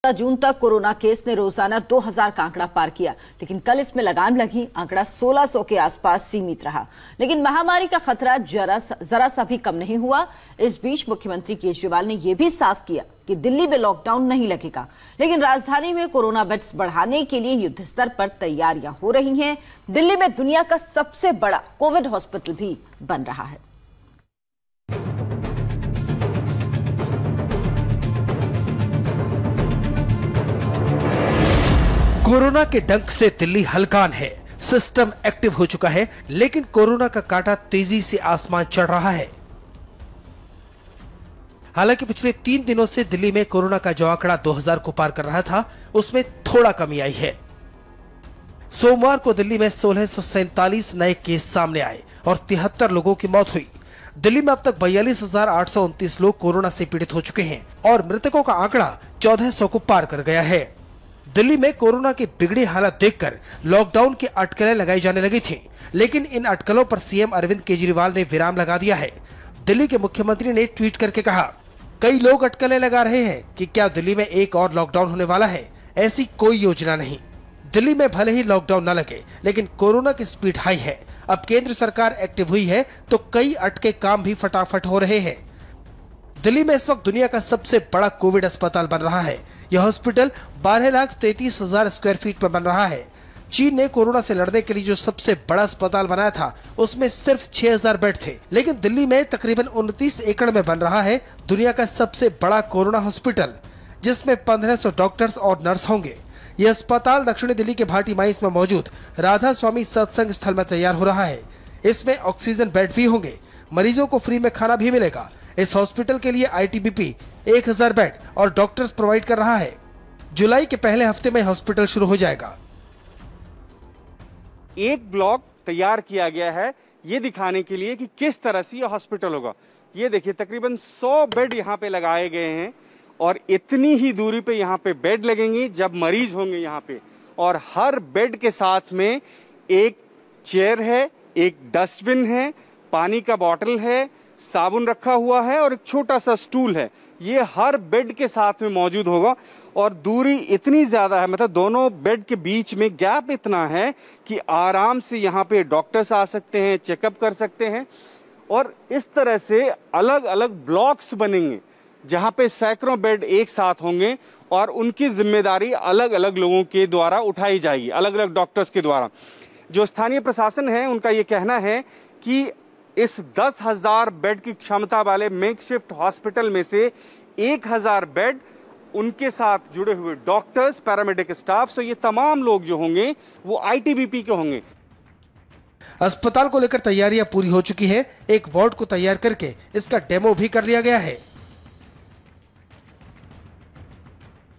जून तक corona case ने रोजाना 2000 का आंकड़ा पार किया, लेकिन कल इसमें लगाम लगी। आंकड़ा 1600 के आसपास सीमित रहा, लेकिन महामारी का खतरा जरा सा भी कम नहीं हुआ। इस बीच मुख्यमंत्री केजरीवाल ने यह भी साफ किया कि दिल्ली में लॉकडाउन नहीं लगेगा, लेकिन राजधानी में कोरोना बेड्स बढ़ाने के लिए युद्ध स्तर पर तैयारियां हो रही हैं। दिल्ली में दुनिया का सबसे बड़ा कोविड हॉस्पिटल भी बन रहा है। कोरोना के डंक से दिल्ली हलकान है, सिस्टम एक्टिव हो चुका है, लेकिन कोरोना का कांटा तेजी से आसमान चढ़ रहा है। हालांकि पिछले 3 दिनों से दिल्ली में कोरोना का जो आंकड़ा 2000 को पार कर रहा था, उसमें थोड़ा कमी आई है। सोमवार को दिल्ली में 1647 नए केस सामने आए और 73 लोगों की मौत हुई। दिल्ली में अब तक 42,829 लोग कोरोना से पीड़ित हो चुके हैं और मृतकों का आंकड़ा 1400 को पार कर गया है। दिल्ली में कोरोना की बिगड़ी हालत देखकर लॉकडाउन की अटकलें लगाई जाने लगी थी, लेकिन इन अटकलों पर सीएम अरविंद केजरीवाल ने विराम लगा दिया है। दिल्ली के मुख्यमंत्री ने ट्वीट करके कहा, कई लोग अटकलें लगा रहे हैं कि क्या दिल्ली में एक और लॉकडाउन होने वाला है। ऐसी कोई योजना नहीं। दिल्ली में भले ही लॉकडाउन न लगे, लेकिन कोरोना की स्पीड हाई है। अब केंद्र सरकार एक्टिव हुई है तो कई अटके काम भी फटाफट हो रहे हैं। दिल्ली में इस वक्त दुनिया का सबसे बड़ा कोविड अस्पताल बन रहा है। यह हॉस्पिटल 12,33,000 स्क्वायर फीट में बन रहा है। चीन ने कोरोना से लड़ने के लिए जो सबसे बड़ा अस्पताल बनाया था, उसमें सिर्फ 6,000 बेड थे, लेकिन दिल्ली में तकरीबन 29 एकड़ में बन रहा है दुनिया का सबसे बड़ा कोरोना हॉस्पिटल, जिसमें 1500 डॉक्टर्स और नर्स होंगे। यह अस्पताल दक्षिणी दिल्ली के भाटी माइंस में मौजूद राधा स्वामी सत्संग स्थल में तैयार हो रहा है। इसमें ऑक्सीजन बेड भी होंगे, मरीजों को फ्री में खाना भी मिलेगा। इस हॉस्पिटल के लिए आईटीबीपी 1000 बेड और डॉक्टर्स प्रोवाइड कर रहा है। जुलाई के पहले हफ्ते में हॉस्पिटल शुरू हो जाएगा। एक ब्लॉक तैयार किया गया है ये दिखाने के लिए कि किस तरह से यह हॉस्पिटल होगा। ये देखिए, तकरीबन 100 बेड यहाँ पे लगाए गए हैं और इतनी ही दूरी पे यहाँ पे बेड लगेंगे जब मरीज होंगे यहाँ पे। और हर बेड के साथ में एक चेयर है, एक डस्टबिन है, पानी का बॉटल है, साबुन रखा हुआ है और एक छोटा सा स्टूल है। ये हर बेड के साथ में मौजूद होगा और दूरी इतनी ज्यादा है, मतलब दोनों बेड के बीच में गैप इतना है कि आराम से यहाँ पे डॉक्टर्स आ सकते हैं, चेकअप कर सकते हैं। और इस तरह से अलग अलग ब्लॉक्स बनेंगे जहाँ पे सैकड़ों बेड एक साथ होंगे और उनकी जिम्मेदारी अलग अलग लोगों के द्वारा उठाई जाएगी, अलग अलग डॉक्टर्स के द्वारा। जो स्थानीय प्रशासन है उनका ये कहना है कि इस 10,000 बेड की क्षमता वाले मेकशिफ्ट हॉस्पिटल में से 1,000 बेड उनके साथ जुड़े हुए डॉक्टर्स, पैरामेडिक स्टाफ, सो ये तमाम लोग जो होंगे वो आईटीबीपी के होंगे। अस्पताल को लेकर तैयारियां पूरी हो चुकी है। एक वार्ड को तैयार करके इसका डेमो भी कर लिया गया है।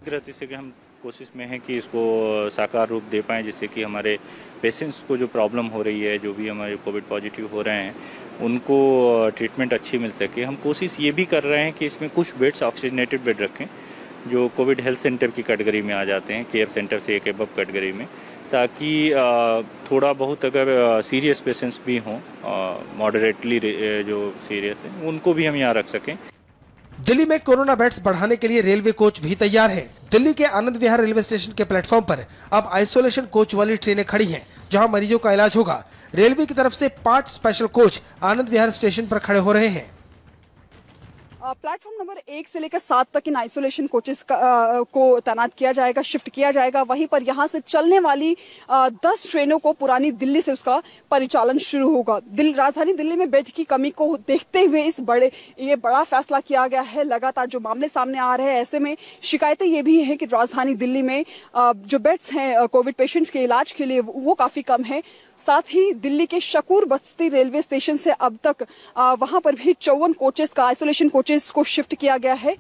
से हम कोशिश में है कि इसको साकार रूप दे पाएं, जिससे कि हमारे पेशेंट्स को जो प्रॉब्लम हो रही है, जो भी हमारे कोविड पॉजिटिव हो रहे हैं, उनको ट्रीटमेंट अच्छी मिल सके। हम कोशिश ये भी कर रहे हैं कि इसमें कुछ बेड्स ऑक्सीजनेटेड बेड रखें जो कोविड हेल्थ सेंटर की कैटेगरी में आ जाते हैं, केयर सेंटर से एक एबव कैटेगरी में, ताकि थोड़ा बहुत अगर सीरियस पेशेंट्स भी हों, मॉडरेटली जो सीरियस हैं, उनको भी हम यहाँ रख सकें। दिल्ली में कोरोना बेड्स बढ़ाने के लिए रेलवे कोच भी तैयार है। दिल्ली के आनंद विहार रेलवे स्टेशन के प्लेटफॉर्म पर अब आइसोलेशन कोच वाली ट्रेनें खड़ी हैं, जहां मरीजों का इलाज होगा। रेलवे की तरफ से 5 special coach Anand Vihar station पर खड़े हो रहे हैं। प्लेटफॉर्म नंबर 1 से लेकर 7 तक इन आइसोलेशन कोचेस को तैनात किया जाएगा, शिफ्ट किया जाएगा। वहीं पर यहां से चलने वाली 10 ट्रेनों को पुरानी दिल्ली से उसका परिचालन शुरू होगा। राजधानी दिल्ली में बेड की कमी को देखते हुए ये बड़ा फैसला किया गया है। लगातार जो मामले सामने आ रहे हैं, ऐसे में शिकायतें ये भी हैं कि राजधानी दिल्ली में जो बेड्स हैं कोविड पेशेंट्स के इलाज के लिए वो काफी कम है। साथ ही दिल्ली के शकूर बस्ती रेलवे स्टेशन से अब तक वहां पर भी 54 कोचेस का आइसोलेशन कोचेस को शिफ्ट किया गया है।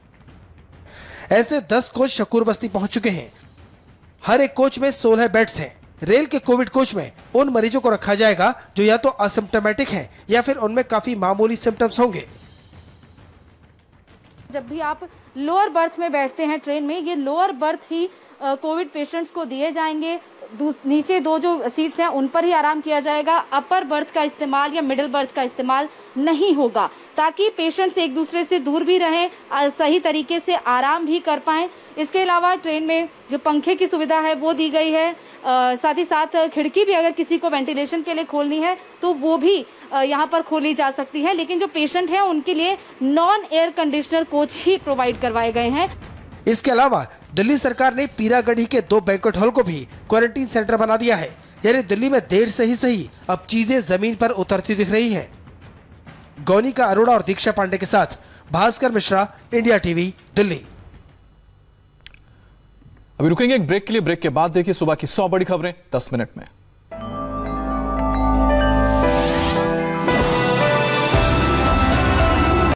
ऐसे 10 कोच शकूर बस्ती पहुंच चुके हैं। हर एक कोच में 16 बेड्स हैं। रेल के कोविड कोच में उन मरीजों को रखा जाएगा जो या तो असिम्प्टोमेटिक हैं या फिर उनमें काफी मामूली सिम्टम्स होंगे। जब भी आप लोअर बर्थ में बैठते हैं ट्रेन में, ये लोअर बर्थ ही कोविड पेशेंट्स को दिए जाएंगे। नीचे दो जो सीट्स हैं उन पर ही आराम किया जाएगा। अपर बर्थ का इस्तेमाल या मिडिल बर्थ का इस्तेमाल नहीं होगा, ताकि पेशेंट्स एक दूसरे से दूर भी रहें, सही तरीके से आराम भी कर पाएं। इसके अलावा ट्रेन में जो पंखे की सुविधा है वो दी गई है, साथ ही साथ खिड़की भी अगर किसी को वेंटिलेशन के लिए खोलनी है तो वो भी यहाँ पर खोली जा सकती है। लेकिन जो पेशेंट हैं उनके लिए नॉन एयर कंडीशनर कोच ही प्रोवाइड करवाए गए हैं। इसके अलावा दिल्ली सरकार ने पीरागढ़ी के 2 बैंक्वेट हॉल को भी क्वारंटीन सेंटर बना दिया है। यानी दिल्ली में देर से ही सही अब चीजें जमीन पर उतरती दिख रही हैं। गौनिका अरोड़ा और दीक्षा पांडे के साथ भास्कर मिश्रा, इंडिया टीवी, दिल्ली। अभी रुकेंगे एक ब्रेक के लिए। ब्रेक के बाद देखिए सुबह की 100 बड़ी खबरें 10 मिनट में।